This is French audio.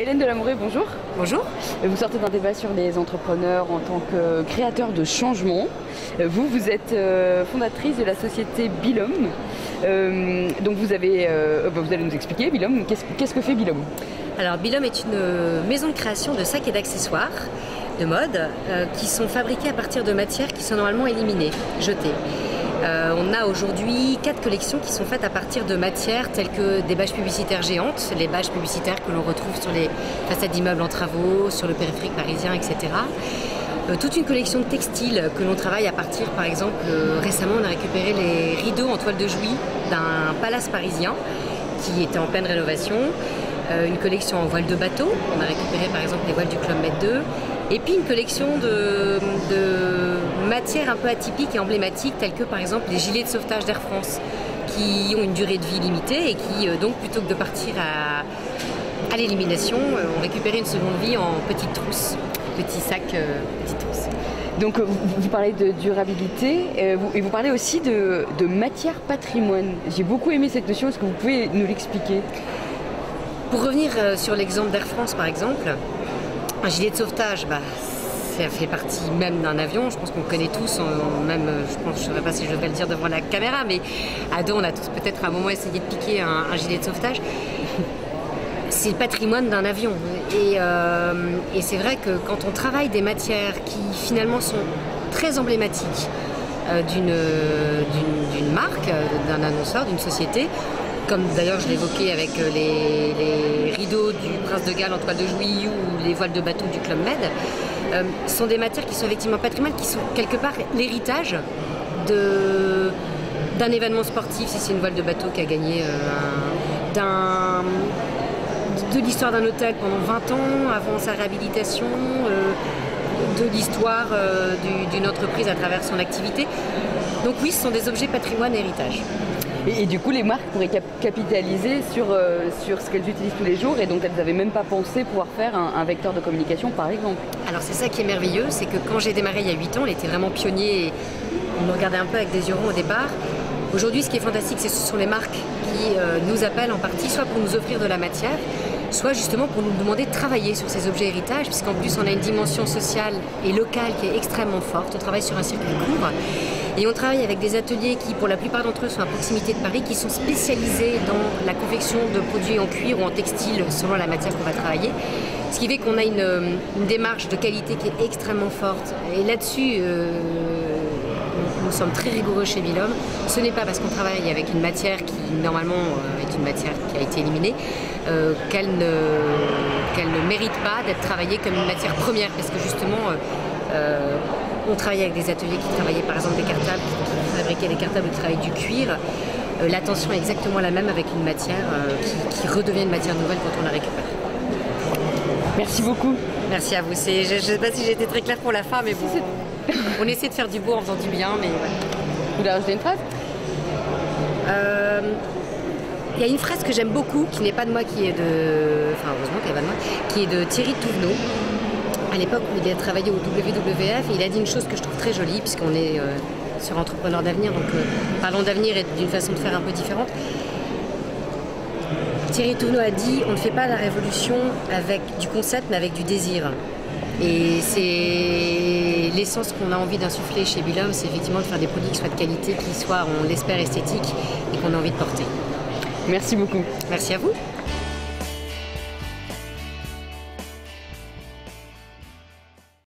Hélène Delamouré, bonjour. Bonjour. Vous sortez d'un débat sur les entrepreneurs en tant que créateur de changement. Vous êtes fondatrice de la société Bilom. Donc vous allez nous expliquer, Bilom, qu'est-ce que fait Bilom? Alors Bilom est une maison de création de sacs et d'accessoires de mode qui sont fabriqués à partir de matières qui sont normalement éliminées, jetées. On a aujourd'hui 4 collections qui sont faites à partir de matières telles que des bâches publicitaires géantes, les bâches publicitaires que l'on retrouve sur les façades d'immeubles en travaux, sur le périphérique parisien, etc. Toute une collection de textiles que l'on travaille à partir, par exemple, récemment on a récupéré les rideaux en toile de Jouy d'un palace parisien qui était en pleine rénovation. Une collection en voile de bateau, on a récupéré par exemple les voiles du Club Med 2. Et puis une collection de matières un peu atypiques et emblématiques telles que par exemple les gilets de sauvetage d'Air France qui ont une durée de vie limitée et qui donc plutôt que de partir à l'élimination ont récupéré une seconde vie en petites trousses, petits sacs, petites trousses. Donc vous parlez de durabilité et vous parlez aussi de matière patrimoine. J'ai beaucoup aimé cette notion, est-ce que vous pouvez nous l'expliquer? Pour revenir sur l'exemple d'Air France par exemple, un gilet de sauvetage, ça fait partie même d'un avion. Je pense qu'on connaît tous, je ne sais pas si je devrais le dire devant la caméra, mais à dos, on a tous peut-être à un moment essayé de piquer un gilet de sauvetage. C'est le patrimoine d'un avion. Et c'est vrai que quand on travaille des matières qui finalement sont très emblématiques d'une marque, d'un annonceur, d'une société, comme d'ailleurs je l'évoquais avec les rideaux du Prince de Galles en toile de Jouy ou les voiles de bateau du Club Med, sont des matières qui sont effectivement patrimoine, qui sont quelque part l'héritage d'un événement sportif, si c'est une voile de bateau qui a gagné de l'histoire d'un hôtel pendant 20 ans, avant sa réhabilitation, de l'histoire d'une entreprise à travers son activité. Donc oui, ce sont des objets patrimoine et héritage. Et du coup, les marques pourraient capitaliser sur ce qu'elles utilisent tous les jours et dont elles n'avaient même pas pensé pouvoir faire un vecteur de communication, par exemple. Alors c'est ça qui est merveilleux, c'est que quand j'ai démarré il y a 8 ans, on était vraiment pionniers et on nous regardait un peu avec des yeux ronds au départ. Aujourd'hui, ce qui est fantastique, ce sont les marques qui nous appellent en partie, soit pour nous offrir de la matière, soit justement pour nous demander de travailler sur ces objets héritages, puisqu'en plus on a une dimension sociale et locale qui est extrêmement forte. On travaille sur un circuit court. Et on travaille avec des ateliers qui, pour la plupart d'entre eux, sont à proximité de Paris, qui sont spécialisés dans la confection de produits en cuir ou en textile, selon la matière qu'on va travailler. Ce qui fait qu'on a une démarche de qualité qui est extrêmement forte. Et là-dessus, nous sommes très rigoureux chez Bilom. Ce n'est pas parce qu'on travaille avec une matière qui, normalement, est une matière qui a été éliminée, qu'elle ne mérite pas d'être travaillée comme une matière première, parce que justement, on travaillait avec des ateliers qui travaillaient par exemple des cartables, qui fabriquaient des cartables ou qui travaillaient du cuir. L'attention est exactement la même avec une matière qui redevient une matière nouvelle quand on la récupère. Merci beaucoup. Merci à vous. Je ne sais pas si j'ai été très claire pour la fin, mais bon, on essaie de faire du beau en faisant du bien. Mais ouais. Vous voulez rajouter une phrase? Il y a une phrase que j'aime beaucoup, qui n'est pas de moi, qui est de... Enfin, heureusement qu'elle n'est pas de moi, qui est de Thierry Touvenot. À l'époque où il a travaillé au WWF, et il a dit une chose que je trouve très jolie, puisqu'on est sur Entrepreneurs d'avenir, donc parlons d'avenir et d'une façon de faire un peu différente. Thierry Touvenot a dit: on ne fait pas la révolution avec du concept, mais avec du désir. Et c'est l'essence qu'on a envie d'insuffler chez Bilom, c'est effectivement de faire des produits qui soient de qualité, qui soient, on l'espère, esthétiques et qu'on a envie de porter. Merci beaucoup. Merci à vous.